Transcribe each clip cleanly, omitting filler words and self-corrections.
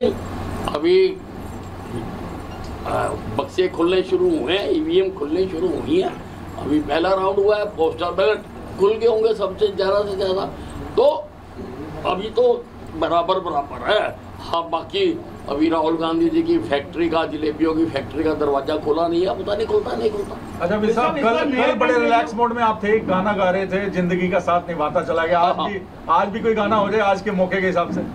अभी बक्से खुलने शुरू हुए हैं, ईवीएम खुलने शुरू हुई है। अभी पहला राउंड हुआ है, पोस्टल बैलेट खुल गए होंगे सबसे ज़्यादा से ज़्यादा। तो अभी तो बराबर है। हाँ, बाकी अभी राहुल गांधी जी की फैक्ट्री का, जलेबियों की फैक्ट्री का दरवाजा खोला नहीं है, पता नहीं खुलता नहीं खुलता। अच्छा मिस साहब, कल बड़े रिलैक्स मोड में आप थे, गाना गा रहे थे, जिंदगी का साथ निभाता चला गया। आज भी कोई गाना हो जाए आज के मौके के हिसाब से?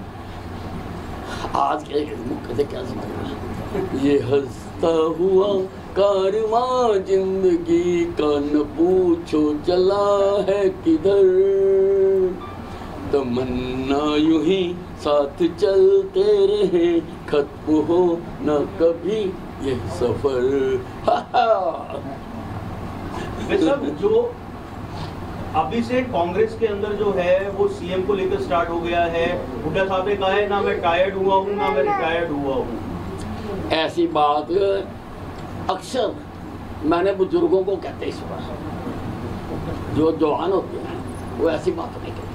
आज के मौके से क्या समझना, ये हंसता हुआ कारवां जिंदगी का न पूछो चला है किधर, तमन्ना यूं ही साथ चलते रहे, खत्म हो न कभी ये सफर। जो अभी से कांग्रेस के अंदर जो है वो सीएम को लेकर स्टार्ट हो गया है। हुड्डा साहब ने कहा है ना मैं टायर्ड हुआ हूँ ना मैं रिटायर्ड हुआ हूँ। ऐसी बात अक्सर मैंने बुजुर्गों को कहते ही सुना, जो जवान होते हैं वो ऐसी बात नहीं कहते।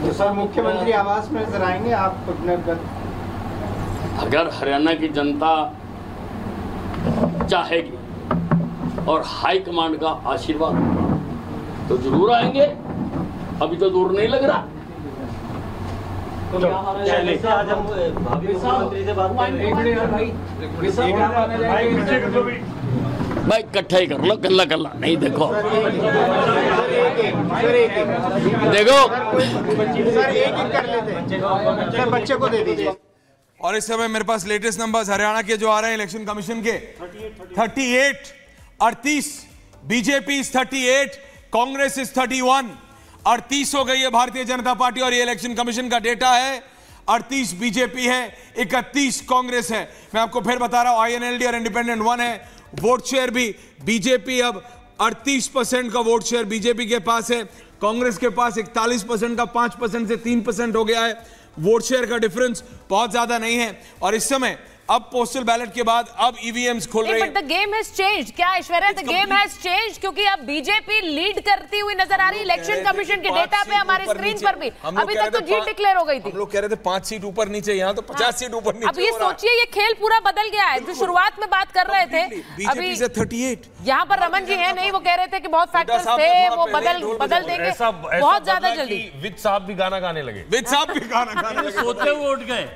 तो सर मुख्यमंत्री आवास में नजर आएंगे आप? अगर हरियाणा की जनता चाहेगी और हाई कमांड का आशीर्वाद होगा तो जरूर आएंगे। अभी तो दूर नहीं लग रहा। तो आज हम भाभी मुख्यमंत्री से बात कर रहे हैं। भाई इकट्ठा ही कर लो, कल्ला कल्ला नहीं। देखो देखो सर एक ही कर लेते हैं सर, बच्चे को दे दीजिए। और इस समय मेरे पास लेटेस्ट नंबर्स हरियाणा के जो आ रहे हैं इलेक्शन कमीशन के 38 बीजेपी इज 38, कांग्रेस इज 31। 38 हो गई है भारतीय जनता पार्टी और ये इलेक्शन कमीशन का डेटा है। 38 बीजेपी है, 31 कांग्रेस है। मैं आपको फिर बता रहा हूं, INLD और इंडिपेंडेंट 1 है। वोट शेयर भी बीजेपी अब 38% का वोट शेयर बीजेपी के पास है, कांग्रेस के पास 41% का 5% से 3% हो गया है। वोट शेयर का डिफरेंस बहुत ज्यादा नहीं है। और इस समय अब पोस्टल बैलेट के बाद अब ईवीएम्स खोल रहे हैं। But the game has changed. क्या Aishwarya, the game has changed? क्योंकि अब बीजेपी लीड करती हुई नजर आ रही है इलेक्शन कमीशन के डेटा पे, हमारे स्क्रीन पर भी। अभी तक तो जीत डिक्लेयर हो गई थी। हम लोग कह रहे थे 5 सीट ऊपर नीचे, यहाँ तो 50 सीट ऊपर नीचे। अब ये सोचिए, ये खेल पूरा बदल गया है। जो शुरुआत में बात कर रहे थे, बीजेपी से 38। यहाँ पर रमन जी हैं नहीं, वो कह रहे थे कि बहुत फैक्टर्स थे, वो बदल देंगे बहुत ज्यादा जल्दी। विद साहब भी गाना गाने लगे, विद साहब भी गाना गाने लगे, सोते हुए उठ गए।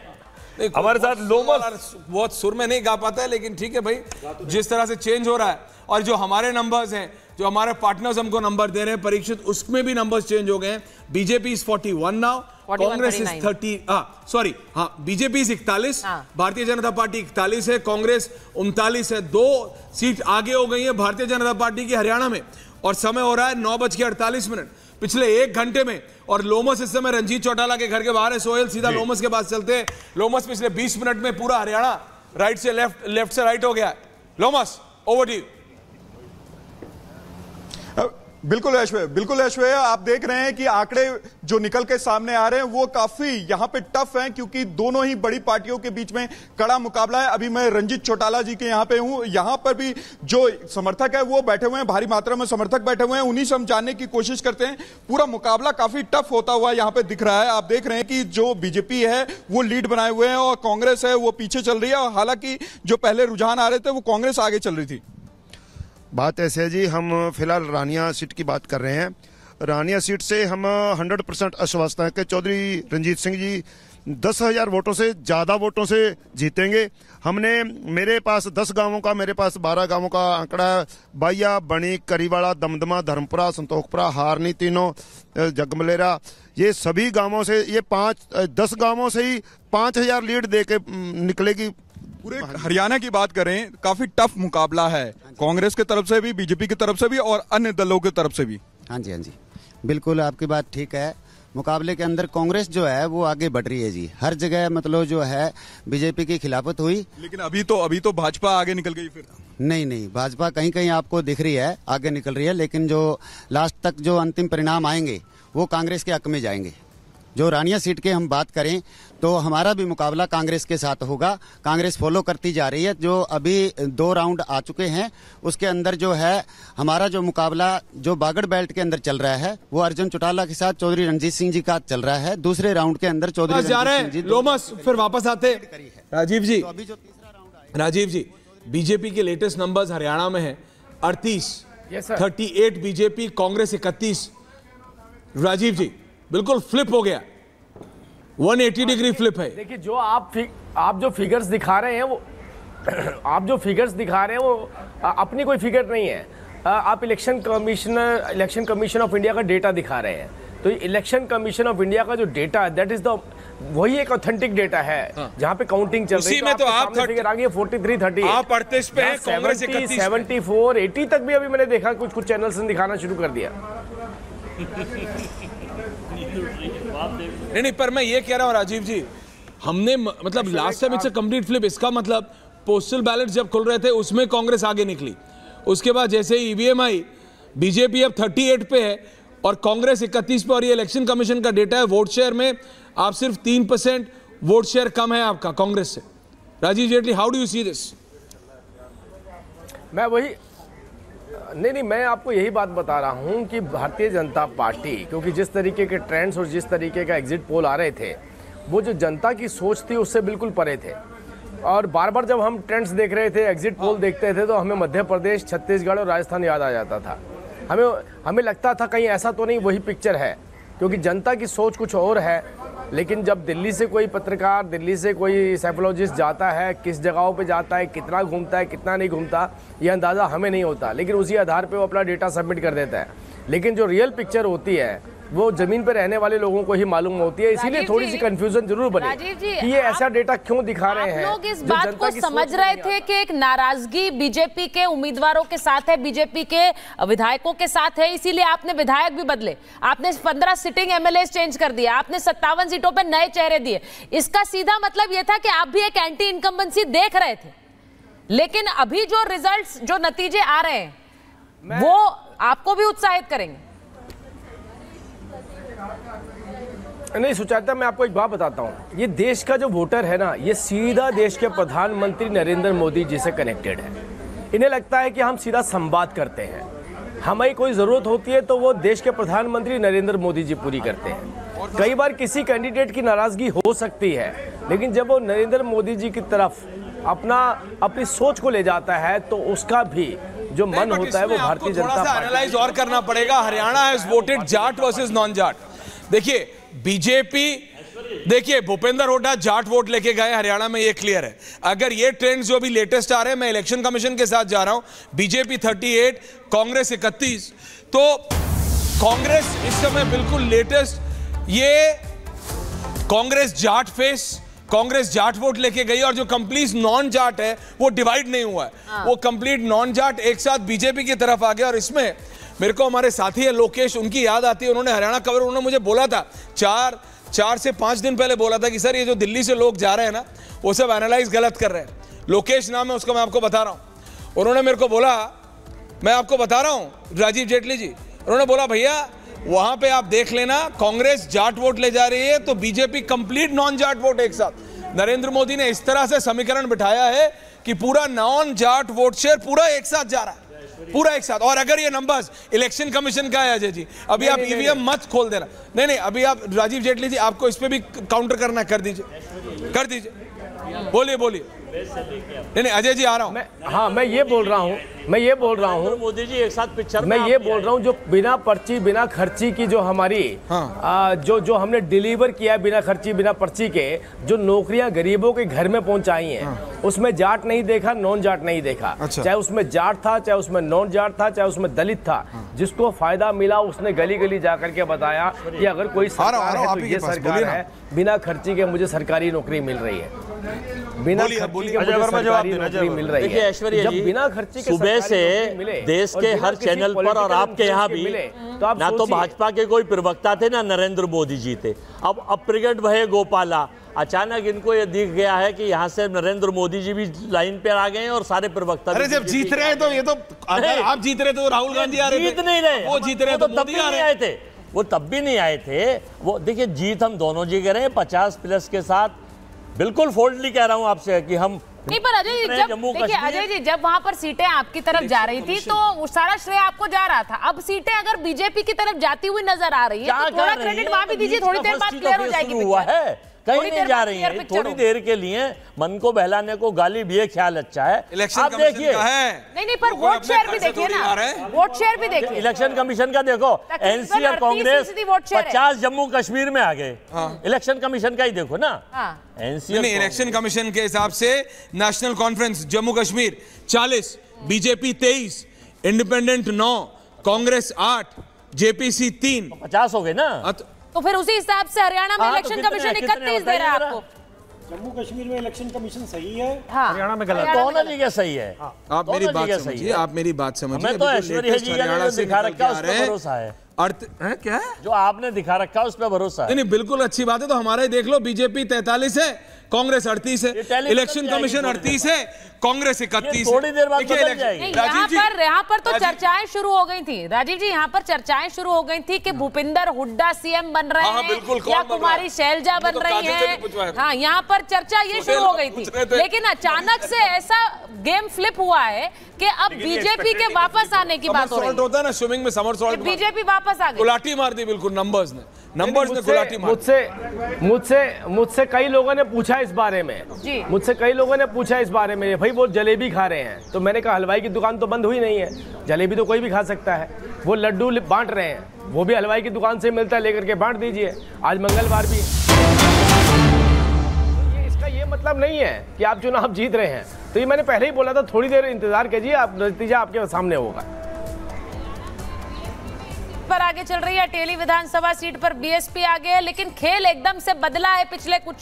हमारे साथ लोमस बहुत सुर में नहीं गा पाता है, लेकिन ठीक है भाई, जिस तरह से चेंज हो रहा है। और जो हमारे नंबर्स हैं, जो हमारे पार्टनर्स हमको नंबर दे रहे हैं परीक्षित, उसमें भी नंबर्स चेंज हो गए हैं। BJP is 41 now, Congress is 30, BJP is 41, Bharatiya Janata party 41 है, कांग्रेस 39 है। 2 सीट आगे हो गई है भारतीय जनता पार्टी की हरियाणा में। और समय हो रहा है 9:48। पिछले 1 घंटे में, और लोमस इस समय रंजीत चौटाला के घर के बाहर है। सोहेल, सीधा लोमस के पास चलते हैं। लोमस, पिछले 20 मिनट में पूरा हरियाणा राइट से लेफ्ट, लेफ्ट से राइट हो गया है। लोमस, ओवर टू यू। बिल्कुल ऐश्वर्या, आप देख रहे हैं कि आंकड़े जो निकल के सामने आ रहे हैं वो काफी यहां पे टफ हैं, क्योंकि दोनों ही बड़ी पार्टियों के बीच में कड़ा मुकाबला है। अभी मैं रंजीत चौटाला जी के यहां पे हूं, यहां पर भी जो समर्थक है वो बैठे हुए हैं, भारी मात्रा में समर्थक बैठे हुए हैं। उन्हीं से हम जानने की कोशिश करते हैं। पूरा मुकाबला काफी टफ होता हुआ यहां पे दिख रहा है। आप देख रहे हैं कि जो बीजेपी है वो लीड बनाए हुए हैं और कांग्रेस है वो पीछे चल रही है। हालांकि जो पहले रुझान आ रहे थे वो कांग्रेस आगे चल रही थी। बात ऐसे है जी, हम फिलहाल रानिया सीट की बात कर रहे हैं। रानिया सीट से हम 100% आश्वस्त हैं कि चौधरी रंजीत सिंह जी 10,000 वोटों से ज़्यादा वोटों से जीतेंगे। मेरे पास 10 गांवों का, मेरे पास 12 गांवों का आंकड़ा है। बाइया, बणी, करीवाड़ा, दमदमा, धर्मपुरा, संतोखपुरा, हारनी, तीनों, जगमलेरा, ये सभी गांवों से, ये 10 गांवों से ही 5,000 लीड दे के निकलेगी। पूरे हरियाणा की बात करें, काफी टफ मुकाबला है, कांग्रेस की तरफ से भी, बीजेपी की तरफ से भी और अन्य दलों की तरफ से भी। हाँ जी, बिल्कुल आपकी बात ठीक है। मुकाबले के अंदर कांग्रेस जो है वो आगे बढ़ रही है जी। हर जगह मतलब जो है बीजेपी की खिलाफत हुई, लेकिन अभी तो भाजपा आगे निकल गई। फिर नहीं, भाजपा कहीं कहीं आपको दिख रही है आगे निकल रही है, लेकिन जो लास्ट तक जो अंतिम परिणाम आएंगे वो कांग्रेस के हक में जाएंगे। जो रानिया सीट के हम बात करें तो हमारा भी मुकाबला कांग्रेस के साथ होगा। कांग्रेस फॉलो करती जा रही है। जो अभी 2 राउंड आ चुके हैं उसके अंदर जो है हमारा जो मुकाबला जो बागड़ बेल्ट के अंदर चल रहा है वो अर्जुन चौटाला के साथ चौधरी रणजीत सिंह जी का चल रहा है। दूसरे राउंड के अंदर चौधरी रणजीत सिंह जी लोमस फिर वापस आते। राजीव जी, राजीव जी, बीजेपी के लेटेस्ट नंबर्स हरियाणा में है 38, 38 बीजेपी, कांग्रेस 31। राजीव जी बिल्कुल फ्लिप हो गया, 180 डिग्री फ्लिप है। देखिए जो आप जो फिगर्स दिखा रहे हैं वो आप जो फिगर्स दिखा रहे हैं वो अपनी कोई फिगर नहीं है। आप इलेक्शन कमीशन ऑफ इंडिया का डेटा दिखा रहे हैं। तो इलेक्शन कमीशन ऑफ इंडिया का जो डेटा है दैट इज द वही एक ऑथेंटिक डेटा है जहां पे काउंटिंग चल रही है। में तो आप फिगर आ गई है 43, 38, आप 38 पे हैं, कांग्रेस 31, 74, 80 तक भी अभी मैंने देखा कुछ चैनल्स ने दिखाना शुरू कर दिया। नहीं, पर मैं ये कह रहा हूं राजीव जी, हमने मतलब last time it's a complete flip. इसका मतलब पोस्टल बैलेट जब खुल रहे थे उसमें कांग्रेस आगे निकली, उसके बाद जैसे ईवीएम आई बीजेपी अब 38 पे है और कांग्रेस 31 पे। और ये इलेक्शन कमीशन का डेटा है, वोट शेयर में आप सिर्फ 3% वोट शेयर कम है आपका कांग्रेस से। Rajiv Jaitley, how do you see this? मैं वही नहीं, मैं आपको यही बात बता रहा हूं कि भारतीय जनता पार्टी, क्योंकि जिस तरीके के ट्रेंड्स और जिस तरीके का एग्जिट पोल आ रहे थे वो जो जनता की सोच थी उससे बिल्कुल परे थे। और बार बार जब हम ट्रेंड्स देख रहे थे, एग्जिट पोल देखते थे, तो हमें मध्य प्रदेश, छत्तीसगढ़ और राजस्थान याद आ जाता था। हमें लगता था कहीं ऐसा तो नहीं वही पिक्चर है, क्योंकि जनता की सोच कुछ और है। लेकिन जब दिल्ली से कोई पत्रकार, दिल्ली से कोई साइकोलॉजिस्ट जाता है, किस जगहों पे जाता है, कितना घूमता है, कितना नहीं घूमता, ये अंदाज़ा हमें नहीं होता, लेकिन उसी आधार पे वो अपना डेटा सबमिट कर देता है। लेकिन जो रियल पिक्चर होती है वो जमीन पे रहने वाले लोगों को ही मालूम होती है। इसीलिए थोड़ी सी कंफ्यूजन जरूर बनी कि ये ऐसा डेटा क्यों दिखा रहे हैं। लोग इस बात को समझ रहे थे कि एक नाराजगी बीजेपी के उम्मीदवारों के साथ है, बीजेपी के विधायकों के साथ है, इसीलिए आपने विधायक भी बदले, आपने 15 सिटिंग एमएलए चेंज कर दिया, आपने 57 सीटों पर नए चेहरे दिए। इसका सीधा मतलब यह था कि आप भी एक एंटी इनकम्बेंसी देख रहे थे। लेकिन अभी जो रिजल्ट्स, जो नतीजे आ रहे हैं वो आपको भी उत्साहित करेंगे। नहीं सुचाता, मैं आपको एक बात बताता हूँ, ये देश का जो वोटर है ना, ये सीधा देश के प्रधानमंत्री नरेंद्र मोदी जी से कनेक्टेड है। इन्हें लगता है कि हम सीधा संवाद करते हैं, हमें कोई ज़रूरत होती है तो वो देश के प्रधानमंत्री नरेंद्र मोदी जी पूरी करते हैं। कई बार किसी कैंडिडेट की नाराज़गी हो सकती है, लेकिन जब वो नरेंद्र मोदी जी की तरफ अपनी सोच को ले जाता है तो उसका भी जो मन होता है वो भारतीय जनता पार्टी। एनालाइज और करना पड़ेगा। Haryana has voted Jat versus non Jat. देखिए बीजेपी, देखिए भूपेंद्र हुड्डा जाट वोट लेके गए हरियाणा में, ये क्लियर है। अगर ये ट्रेंड्स जो भी लेटेस्ट आ रहे हैं, मैं इलेक्शन कमीशन के साथ जा रहा हूं, बीजेपी 38, कांग्रेस 31, तो कांग्रेस इस समय बिल्कुल लेटेस्ट, ये कांग्रेस जाट फेस, कांग्रेस जाट वोट लेके गई और जो कंप्लीट नॉन जाट है वो डिवाइड नहीं हुआ है, वो कंप्लीट नॉन जाट एक साथ बीजेपी की तरफ आ गया। और इसमें मेरे को हमारे साथी है लोकेश, उनकी याद आती है, उन्होंने हरियाणा कवर, उन्होंने मुझे बोला था 4 से 5 दिन पहले बोला था कि सर ये जो दिल्ली से लोग जा रहे हैं ना वो सब एनालाइज गलत कर रहे हैं। लोकेश नाम है उसका, मैं आपको बता रहा हूं। उन्होंने मेरे को बोला, मैं आपको बता रहा हूं राजीव जेटली जी, उन्होंने बोला भैया वहां पे आप देख लेना, कांग्रेस जाट वोट ले जा रही है तो BJP complete non Jat vote एक साथ। नरेंद्र मोदी ने इस तरह से समीकरण बिठाया है कि पूरा नॉन जाट वोट शेयर पूरा एक साथ जा रहा है, पूरा एक साथ। और अगर ये नंबर्स इलेक्शन कमीशन का है अजय जी, अभी आप ईवीएम मत खोल देना, नहीं अभी आप राजीव जेटली जी आपको इस पे भी काउंटर करना, कर दीजिए, बोलिए। नहीं अजय जी आ रहा हूं। हाँ मैं ये बोल रहा हूँ मोदी जी एक साथ पिक्चर, मैं ये बोल रहा हूँ जो बिना पर्ची बिना खर्ची की जो हमारी जो हमने डिलीवर किया बिना खर्ची बिना पर्ची के जो नौकरियां गरीबों के घर में पहुंचाई हैं, उसमें जाट नहीं देखा, नॉन जाट नहीं देखा। अच्छा। चाहे उसमें जाट था, चाहे उसमें नॉन जाट था, चाहे उसमें दलित था, जिसको फायदा मिला उसने गली गली जाकर के बताया कि अगर कोई सरकार है तो ये सरकार है, बिना खर्ची के मुझे सरकारी नौकरी मिल रही है, बिना खर्ची के मुझे सरकारी नौकरी मिल रही है। देखिए ऐश्वर्या जी, बिना खर्ची के सुबह से देश के हर चैनल पर और आपके यहाँ भी ना तो भाजपा के कोई प्रवक्ता थे ना नरेंद्र मोदी जी थे। अब अप्रगट भये गोपाला, अचानक इनको ये दिख गया है कि यहाँ से नरेंद्र मोदी जी भी लाइन पे आ गए हैं और सारे प्रवक्ता। अरे जब जीत रहे हैं तो ये तो, अगर आप जीत रहे तो राहुल गांधी आ रहे थे, जीत नहीं रहे, वो जीत रहे तो मोदी आ रहे थे। वो तब भी नहीं आए थे। वो देखिए जीत हम दोनों जी करें 50+ के साथ, बिल्कुल फोल्ड नहीं कह रहा हूं आपसे कि हम नहीं। पर अजय जी जब देखिए अजय जी जब वहां पर सीटें आपकी तरफ जा रही थी तो सारा श्रेय आपको जा रहा था। अब सीटें अगर बीजेपी की तरफ जाती हुई नजर आ रही है तो थोड़ा क्रेडिट वहां भी दीजिए, थोड़ी देर बाद क्लियर हो जाएगी। हुआ है कहीं नहीं जा रही है, थोड़ी देर के लिए मन को बहलाने को गाली भी है, ख्याल अच्छा है। आप देखिए नहीं पर वोट शेयर भी देखिए ना, वोट शेयर भी देखिए। इलेक्शन कमीशन का देखो, एनसी और कांग्रेस 50 जम्मू कश्मीर में आ गए। इलेक्शन कमीशन का ही देखो ना। एनसी नहीं, इलेक्शन कमीशन के हिसाब से national conference Jammu Kashmir 40, BJP 23, independent 9, Congress 8, JPC 3, 50 हो गए ना। तो फिर उसी हिसाब से हरियाणा में इलेक्शन कमीशन 31 दे रहा है आपको। जम्मू कश्मीर में इलेक्शन कमीशन सही है, हाँ, हरियाणा में गलत। दोनों जगह सही है। आप मेरी बात समझिए, आप मेरी बात समझिए। हमें तो ऐश्वर्या जी ने दिखा रखा उस पर भरोसा है। अर्थ है क्या है जो आपने दिखा रखा उस पर भरोसा है। नहीं, बिल्कुल अच्छी बात है। तो हमारे देख लो, बीजेपी 43 है, कांग्रेस 38 है, इलेक्शन कमीशन 38 है, कांग्रेस 31 है। थोड़ी देर बाद बदल जाएगी। यहाँ पर तो चर्चाएं शुरू हो गई थी राजीव जी, यहाँ पर चर्चाएं शुरू हो गई थी कि भूपिंदर हुड्डा सीएम बन रहे हैं या कुमारी शैलजा बन रही हैं। हाँ, यहाँ पर चर्चा ये शुरू हो गई थी, लेकिन अचानक से ऐसा गेम फ्लिप हुआ है कि अब बीजेपी के वापस आने की बात हो रही है। होता है ना स्विमिंग में, समरसॉल्ट बीजेपी वापस आ गई, गुलाटी मार दी बिल्कुल नंबर्स ने गुलाटी मार। मुझसे कई लोगों ने पूछा इस बारे में, मुझसे कई लोगों ने पूछा इस बारे में, भाई वो जलेबी खा रहे हैं, तो मैंने कहा हलवाई की दुकान तो बंद हुई नहीं है, जलेबी तो कोई भी खा सकता है। वो लड्डू बांट रहे हैं, वो भी हलवाई की दुकान से मिलता है, लेकर के बांट दीजिए। आज मंगलवार भी इसका ये मतलब नहीं है कि आप चुनाव जीत रहे हैं। तो ये मैंने पहले ही बोला था, थोड़ी देर इंतजार कीजिए, आप नतीजा आपके सामने होगा। पर आगे चल रही है अटेली विधानसभा सीट पर बीएसपी आगे है, लेकिन खेल एकदम से बदला है पिछले कुछ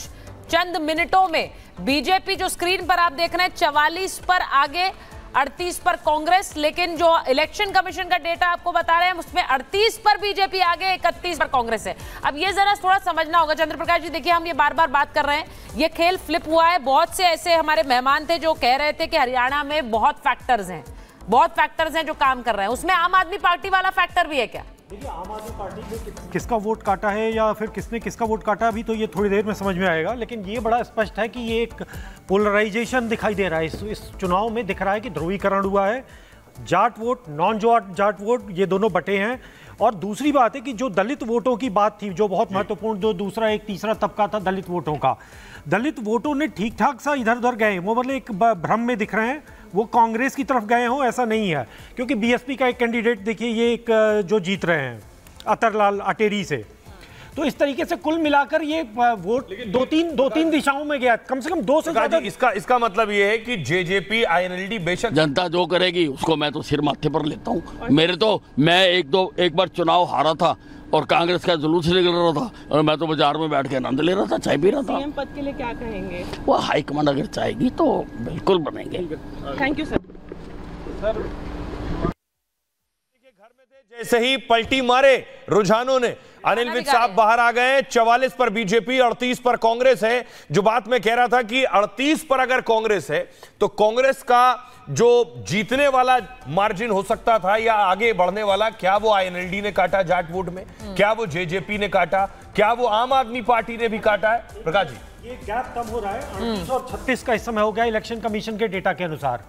चंद मिनटों में। बीजेपी जो स्क्रीन पर आप देख रहे हैं 44 पर आगे, 38 पर कांग्रेस, लेकिन जो इलेक्शन कमीशन का डेटा आपको बता रहे हैं उसमें 38 पर बीजेपी आगे, 31 पर कांग्रेस है। अब ये जरा थोड़ा समझना होगा चंद्र प्रकाश जी। देखिए, हम ये बार बार बात कर रहे हैं, ये खेल फ्लिप हुआ है। बहुत से ऐसे हमारे मेहमान थे जो कह रहे थे कि हरियाणा में बहुत फैक्टर्स हैं जो काम कर रहे हैं, उसमें आम आदमी पार्टी वाला फैक्टर भी है क्या? देखिए, आम आदमी पार्टी ने किसका वोट काटा है या फिर किसने किसका वोट काटा, अभी तो ये थोड़ी देर में समझ में आएगा। लेकिन ये बड़ा स्पष्ट है कि ये एक पोलराइजेशन दिखाई दे रहा है। इस चुनाव में दिख रहा है कि ध्रुवीकरण हुआ है। Jat vote, non Jat vote, ये दोनों बटे हैं। और दूसरी बात है कि जो दलित वोटों की बात थी, जो बहुत महत्वपूर्ण, जो दूसरा एक तीसरा तबका था दलित वोटों का, दलित वोटों ने ठीक ठाक सा इधर उधर गए, वो मतलब एक भ्रम में दिख रहे हैं, वो कांग्रेस की तरफ गए हों ऐसा नहीं है। क्योंकि बीएसपी का एक कैंडिडेट देखिए, ये एक जो जीत रहे हैं अतरलाल अटेरी से, तो इस तरीके से कुल मिलाकर ये वोट दो तीन दिशाओं में गया, कम से कम 2 से ज्यादा। इसका मतलब ये है कि जेजेपी आईएनएलडी बेशक जनता जो करेगी उसको मैं तो सिर माथे पर लेता हूँ। मैं एक बार चुनाव हारा था और कांग्रेस का जुलूस निकल रहा था और मैं तो बाजार में बैठ के आनंद ले रहा था, चाय पी रहा था। सीएम पद के लिए क्या कहेंगे? वो हाईकमांड अगर चाहेगी तो बिल्कुल बनेंगे। Thank you sir. जैसे ही पलटी मारे रुझानों ने, अनिल विज साहब बाहर आ गए। 44 पर बीजेपी, 38 पर कांग्रेस है। जो बात मैं कह रहा था कि 38 पर अगर कांग्रेस है तो कांग्रेस का जो जीतने वाला मार्जिन हो सकता था या आगे बढ़ने वाला, क्या वो आईएनएलडी ने काटा जाट वोट में, क्या वो जेजेपी ने काटा, क्या वो आम आदमी पार्टी ने भी काटा है? प्रकाश जी, ये गैप कम हो रहा है। 38 और 36 का इस समय हो गया इलेक्शन कमीशन के डेटा के अनुसार।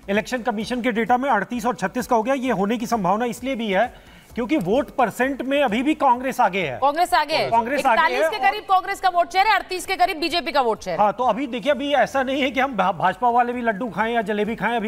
इलेक्शन कमीशन के डेटा में 38 और 36 का हो गया। ये होने की संभावना इसलिए भी है क्योंकि वोट परसेंट में अभी भी कांग्रेस आगे है। कांग्रेस आगे है 41 के करीब कांग्रेस का वोट शेयर है, 38 के करीब बीजेपी का वोट शेयर है। हाँ, तो अभी देखिए, अभी ऐसा नहीं है कि हम भाजपा वाले भी लड्डू खाएं या जलेबी खाएं। अभी